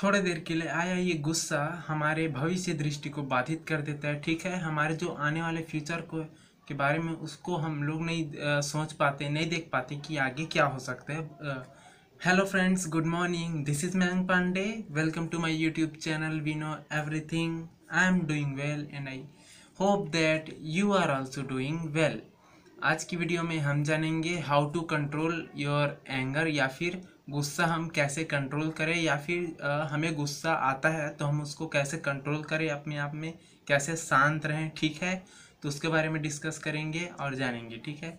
थोड़े देर के लिए आया ये गुस्सा हमारे भविष्य दृष्टि को बाधित कर देता है। ठीक है, हमारे जो आने वाले फ्यूचर को के बारे में उसको हम लोग नहीं सोच पाते, नहीं देख पाते कि आगे क्या हो सकता है। Hello friends, good morning, this is Mayank Pandey. Welcome to my YouTube channel we know everything. I am doing well and I hope that you are also doing well. आज की वीडियो में हम जानेंगे how to control your anger, या फिर गुस्सा हम कैसे कंट्रोल करें, या फिर हमें गुस्सा आता है तो हम उसको कैसे कंट्रोल करें, अपने आप में कैसे शांत रहें। ठीक है, तो उसके बारे में डिस्कस करेंगे और जानेंगे। ठीक है,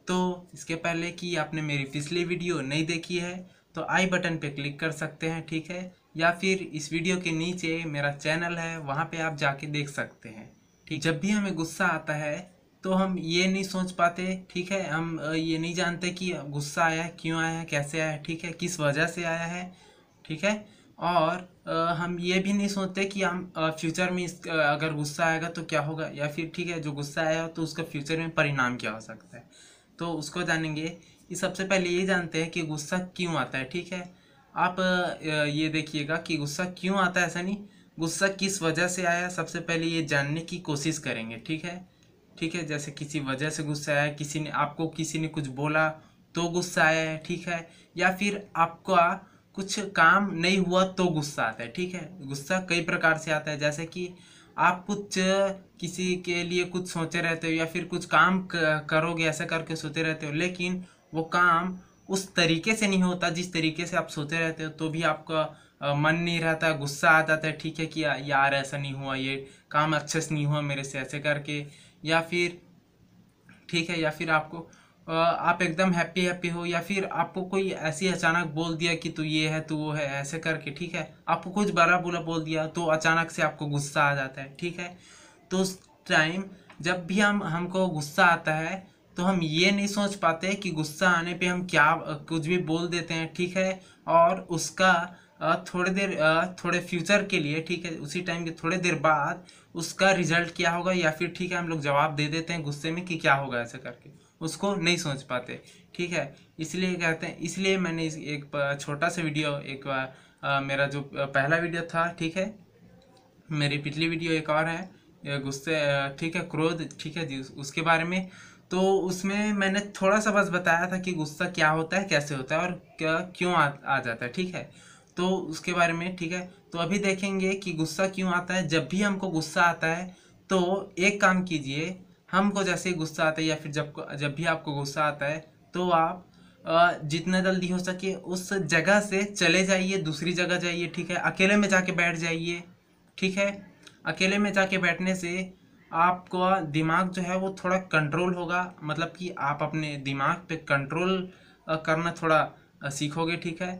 तो इसके पहले कि आपने मेरी पिछली वीडियो नहीं देखी है तो आई बटन पे क्लिक कर सकते हैं। ठीक है, या फिर इस वीडियो के नीचे मेरा चैनल है, वहाँ पे आप जाके देख सकते हैं। ठीक, जब भी हमें गुस्सा आता है तो हम ये नहीं सोच पाते। ठीक है, हम ये नहीं जानते कि गुस्सा आया है, क्यों आया है, कैसे आया है, ठीक है, किस वजह से आया है। ठीक है, और हम ये भी नहीं सोचते कि हम फ्यूचर में अगर गुस्सा आएगा तो क्या होगा, या फिर ठीक है जो गुस्सा आया तो उसका फ्यूचर में परिणाम क्या हो सकता है, तो उसको जानेंगे। ये सबसे पहले ये जानते हैं कि गुस्सा क्यों आता है। ठीक है, आप ये देखिएगा कि गुस्सा क्यों आता है, ऐसा नहीं, गुस्सा किस वजह से आया, सबसे पहले ये जानने की कोशिश करेंगे। ठीक है, ठीक है, जैसे किसी वजह से गुस्सा आया, किसी ने कुछ बोला तो गुस्सा आया है। ठीक है, या फिर आपका कुछ काम नहीं हुआ तो गुस्सा आता है। ठीक है, गुस्सा कई प्रकार से आता है, जैसे कि आप कुछ किसी के लिए कुछ सोचे रहते हो, या फिर कुछ काम करोगे ऐसा करके सोचे रहते हो, लेकिन वो काम उस तरीके से नहीं होता जिस तरीके से आप सोचे रहते हो, तो भी आपका मन नहीं रहता, गुस्सा आ जाता है। ठीक है, कि यार ऐसा नहीं हुआ, ये काम अच्छे से नहीं हुआ मेरे से, ऐसे करके। या फिर ठीक है, या फिर आपको आप एकदम हैप्पी हैप्पी हो, या फिर आपको कोई ऐसी अचानक बोल दिया कि तू ये है तू वो है, ऐसे करके। ठीक है, आपको कुछ बड़ा बुरा बोल दिया तो अचानक से आपको गुस्सा आ जाता है। ठीक है, तो उस टाइम जब भी हमको गुस्सा आता है तो हम ये नहीं सोच पाते कि गुस्सा आने पे हम क्या कुछ भी बोल देते हैं। ठीक है, और उसका थोड़े फ्यूचर के लिए, ठीक है, उसी टाइम के थोड़े देर बाद उसका रिजल्ट क्या होगा, या फिर ठीक है हम लोग जवाब दे देते हैं गुस्से में कि क्या होगा, ऐसे करके उसको नहीं सोच पाते। ठीक है, इसलिए कहते हैं, इसलिए मैंने एक छोटा सा वीडियो, एक मेरा जो पहला वीडियो था, ठीक है, मेरी पिछली वीडियो एक और है गुस्से, ठीक है, क्रोध, ठीक है जी, उसके बारे में। तो उसमें मैंने थोड़ा सा बस बताया था कि गुस्सा क्या होता है, कैसे होता है, और क्यों आ जाता है। ठीक है, तो उसके बारे में। ठीक है, तो अभी देखेंगे कि गुस्सा क्यों आता है। जब भी हमको गुस्सा आता है तो एक काम कीजिए, हमको जैसे ही गुस्सा आता है, या फिर जब भी आपको गुस्सा आता है तो आप जितना जल्दी हो सके उस जगह से चले जाइए, दूसरी जगह जाइए। ठीक है, अकेले में जाके बैठ जाइए। ठीक है, अकेले में जाके बैठने से आपका दिमाग जो है वो थोड़ा कंट्रोल होगा, मतलब कि आप अपने दिमाग पे कंट्रोल करना थोड़ा सीखोगे। ठीक है,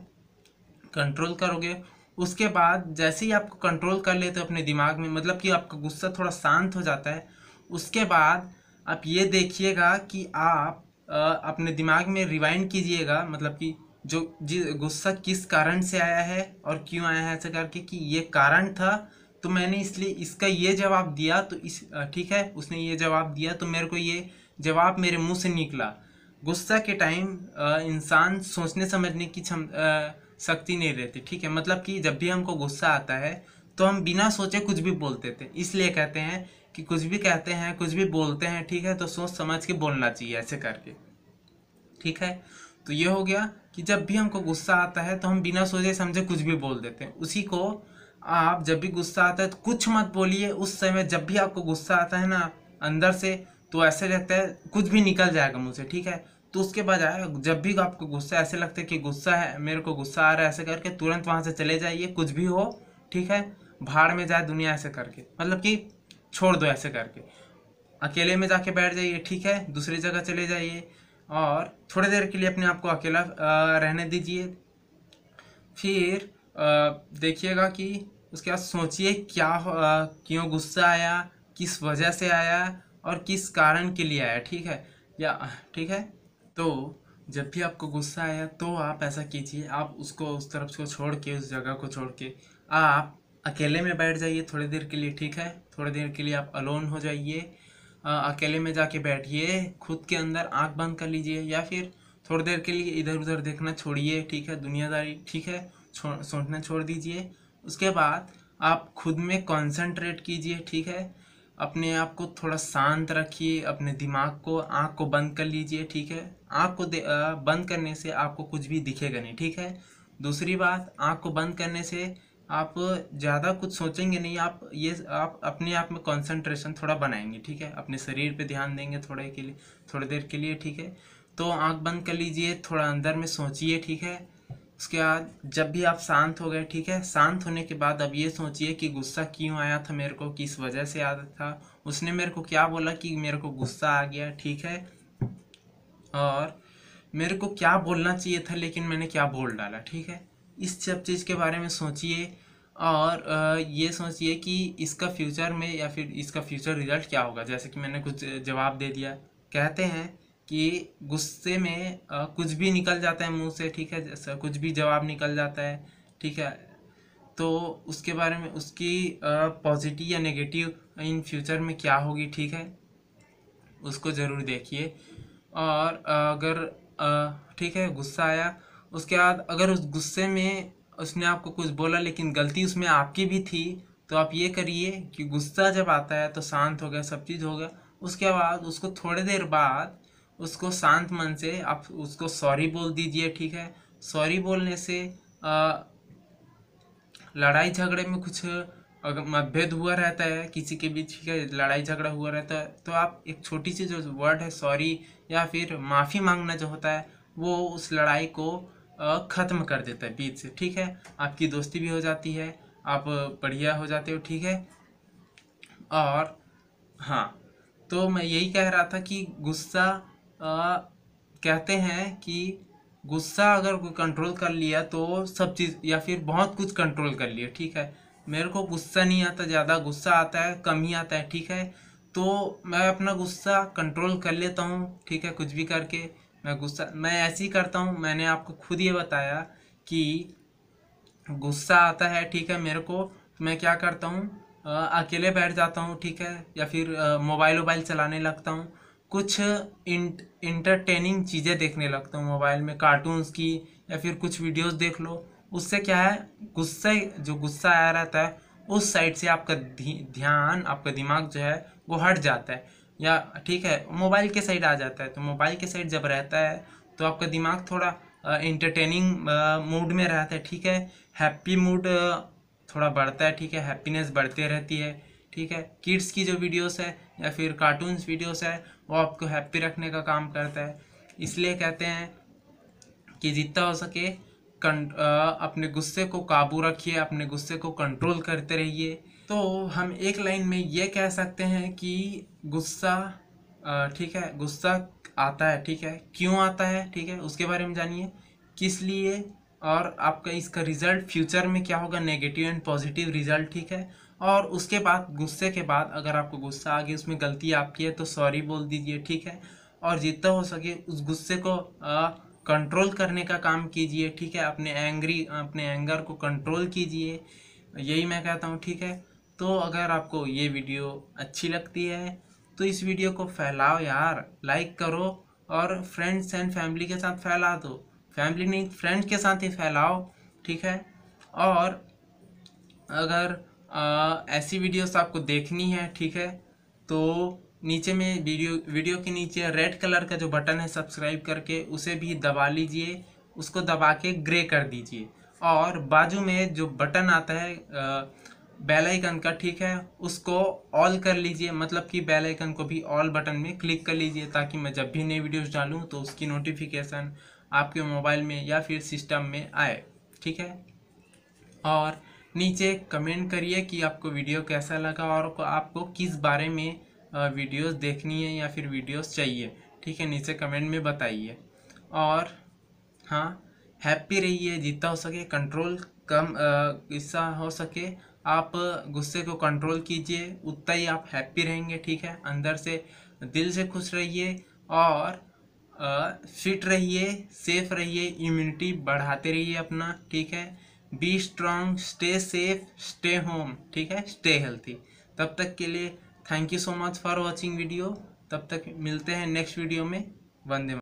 कंट्रोल करोगे, उसके बाद जैसे ही आपको कंट्रोल कर लेते हो अपने दिमाग में, मतलब कि आपका गुस्सा थोड़ा शांत हो जाता है, उसके बाद आप ये देखिएगा कि आप अपने दिमाग में रिवाइंड कीजिएगा, मतलब कि गुस्सा किस कारण से आया है और क्यों आया है, ऐसा करके कि ये कारण था तो मैंने इसलिए इसका ये जवाब दिया, तो ठीक है, उसने ये जवाब दिया तो मेरे को ये जवाब मेरे मुंह से निकला। गुस्सा के टाइम इंसान सोचने समझने की शक्ति नहीं रहती। ठीक है, मतलब कि जब भी हमको गुस्सा आता है तो हम बिना सोचे कुछ भी बोल देते, इसलिए कहते हैं कि कुछ भी कहते हैं, कुछ भी बोलते हैं, ठीक है, तो सोच समझ के बोलना चाहिए, ऐसे करके। ठीक है, तो ये हो गया कि जब भी हमको गुस्सा आता है तो हम बिना सोचे समझे कुछ भी बोल देते हैं। उसी को आप जब भी गुस्सा आता है तो कुछ मत बोलिए उस समय, जब भी आपको गुस्सा आता है ना अंदर से, तो ऐसे लगता है कुछ भी निकल जाएगा मुझे। ठीक है, तो उसके बजाय जब भी आपको गुस्सा ऐसे लगता है कि गुस्सा है, मेरे को गुस्सा आ रहा है, ऐसे करके तुरंत वहां से चले जाइए, कुछ भी हो। ठीक है, भाड़ में जाए दुनिया, ऐसे करके, मतलब कि छोड़ दो, ऐसे करके अकेले में जाके बैठ जाइए। ठीक है, दूसरी जगह चले जाइए और थोड़ी देर के लिए अपने आप को अकेला रहने दीजिए। फिर देखिएगा कि उसके बाद सोचिए क्यों गुस्सा आया, किस वजह से आया और किस कारण के लिए आया। ठीक है, या ठीक है, तो जब भी आपको गुस्सा आया तो आप ऐसा कीजिए, आप उसको उस तरफ को छोड़ के, उस जगह को छोड़ के आप अकेले में बैठ जाइए थोड़ी देर के लिए। ठीक है, थोड़ी देर के लिए आप अलोन हो जाइए, अकेले में जाके बैठिए, खुद के अंदर आंख बंद कर लीजिए, या फिर थोड़ी देर के लिए इधर उधर देखना छोड़िए। ठीक है, दुनियादारी, ठीक है, सोचना छोड़ दीजिए। उसके बाद आप खुद में कंसंट्रेट कीजिए, ठीक है। अपने आप को थोड़ा शांत रखिए, अपने दिमाग को, आँख को बंद कर लीजिए, ठीक है। आँख को बंद करने से आपको कुछ भी दिखेगा नहीं, ठीक है। दूसरी बात, आँख को बंद करने से आप ज़्यादा कुछ सोचेंगे नहीं, आप अपने आप में कंसंट्रेशन थोड़ा बनाएंगे, ठीक है। अपने शरीर पे ध्यान देंगे थोड़ी देर के लिए, ठीक है। तो आँख बंद कर लीजिए, थोड़ा अंदर में सोचिए, ठीक है। उसके बाद जब भी आप शांत हो गए, ठीक है, शांत होने के बाद अब ये सोचिए कि गुस्सा क्यों आया था मेरे को, किस वजह से आया था, उसने मेरे को क्या बोला कि मेरे को गुस्सा आ गया, ठीक है। और मेरे को क्या बोलना चाहिए था लेकिन मैंने क्या बोल डाला, ठीक है। इस सब चीज़ के बारे में सोचिए और ये सोचिए कि इसका फ्यूचर में या फिर इसका फ्यूचर रिजल्ट क्या होगा। जैसे कि मैंने कुछ जवाब दे दिया। कहते हैं कि गुस्से में कुछ भी निकल जाता है मुंह से, ठीक है, जैसा कुछ भी जवाब निकल जाता है, ठीक है। तो उसके बारे में उसकी पॉजिटिव या नेगेटिव इन फ्यूचर में क्या होगी, ठीक है, उसको ज़रूर देखिए। और अगर ठीक है, गुस्सा आया, उसके बाद अगर उस गुस्से में उसने आपको कुछ बोला लेकिन गलती उसमें आपकी भी थी, तो आप ये करिए कि गुस्सा जब आता है तो शांत हो गया, सब चीज़ हो गया, उसके बाद उसको थोड़ी देर बाद उसको शांत मन से आप उसको सॉरी बोल दीजिए, ठीक है। सॉरी बोलने से लड़ाई झगड़े में कुछ अगर मतभेद हुआ रहता है किसी के बीच, ठीक है, लड़ाई झगड़ा हुआ रहता है, तो आप एक छोटी सी जो वर्ड है सॉरी या फिर माफ़ी मांगना जो होता है, वो उस लड़ाई को ख़त्म कर देता है बीच से, ठीक है। आपकी दोस्ती भी हो जाती है, आप बढ़िया हो जाते हो, ठीक है। और हाँ, तो मैं यही कह रहा था कि गुस्सा कहते हैं कि गुस्सा अगर कोई कंट्रोल कर लिया तो सब चीज़ या फिर बहुत कुछ कंट्रोल कर लिया, ठीक है। मेरे को गुस्सा नहीं आता, ज़्यादा गुस्सा आता है, कम ही आता है, ठीक है। तो मैं अपना गुस्सा कंट्रोल कर लेता हूँ, ठीक है, कुछ भी करके मैं ऐसे ही करता हूँ। मैंने आपको खुद ये बताया कि गुस्सा आता है, ठीक है, मेरे को, तो मैं क्या करता हूँ, अकेले बैठ जाता हूँ, ठीक है, या फिर मोबाइल चलाने लगता हूँ, कुछ इंटरटेनिंग चीज़ें देखने लगता हूँ मोबाइल में, कार्टून्स की, या फिर कुछ वीडियोस देख लो। उससे क्या है, जो गुस्सा आया रहता है उस साइड से आपका ध्यान, आपका दिमाग जो है वो हट जाता है, या ठीक है मोबाइल के साइड आ जाता है। तो मोबाइल के साइड जब रहता है तो आपका दिमाग थोड़ा इंटरटेनिंग मूड में रहता है, ठीक है। हैप्पी मूड थोड़ा बढ़ता है, ठीक है, हैप्पीनेस बढ़ती रहती है, ठीक है। किड्स की जो वीडियोस है या फिर कार्टून्स वीडियोस है वो आपको हैप्पी रखने का काम करता है। इसलिए कहते हैं कि जितना हो सके अपने गुस्से को काबू रखिए, अपने गुस्से को कंट्रोल करते रहिए। तो हम एक लाइन में ये कह सकते हैं कि गुस्सा ठीक है, गुस्सा आता है, ठीक है, क्यों आता है, ठीक है, उसके बारे में जानिए, किस लिए, और आपका इसका रिजल्ट फ्यूचर में क्या होगा, नेगेटिव एंड पॉजिटिव रिजल्ट, ठीक है। और उसके बाद गुस्से के बाद अगर आपको गुस्सा आ गया, उसमें गलती आपकी है तो सॉरी बोल दीजिए, ठीक है। और जितना हो सके उस गुस्से को कंट्रोल करने का काम कीजिए, ठीक है। अपने एंगर को कंट्रोल कीजिए, यही मैं कहता हूँ, ठीक है। तो अगर आपको ये वीडियो अच्छी लगती है तो इस वीडियो को फैलाओ यार, लाइक करो और फ्रेंड्स एंड फैमिली के साथ फैला दो, फैमिली नहीं फ्रेंड्स के साथ ही फैलाओ, ठीक है। और अगर ऐसी वीडियोस आपको देखनी है, ठीक है, तो नीचे में वीडियो के नीचे रेड कलर का जो बटन है सब्सक्राइब करके उसे भी दबा लीजिए, उसको दबा के ग्रे कर दीजिए। और बाजू में जो बटन आता है बेल आइकन का, ठीक है, उसको ऑल कर लीजिए, मतलब कि बेल आइकन को भी ऑल बटन में क्लिक कर लीजिए, ताकि मैं जब भी नई वीडियोस डालूं तो उसकी नोटिफिकेशन आपके मोबाइल में या फिर सिस्टम में आए, ठीक है। और नीचे कमेंट करिए कि आपको वीडियो कैसा लगा और आपको किस बारे में वीडियोस देखनी है या फिर वीडियोस चाहिए, ठीक है, नीचे कमेंट में बताइए। और हाँ, हैप्पी रहिए, जितना हो सके कंट्रोल कम इससा हो सके आप गुस्से को कंट्रोल कीजिए, उतना ही आप हैप्पी रहेंगे, ठीक है। अंदर से दिल से खुश रहिए और फिट रहिए, सेफ रहिए, इम्यूनिटी बढ़ाते रहिए अपना, ठीक है। B strong, stay safe, stay home, ठीक है, स्टे हेल्थी। तब तक के लिए thank you so much for watching video. तब तक मिलते हैं नेक्स्ट वीडियो में। वंदे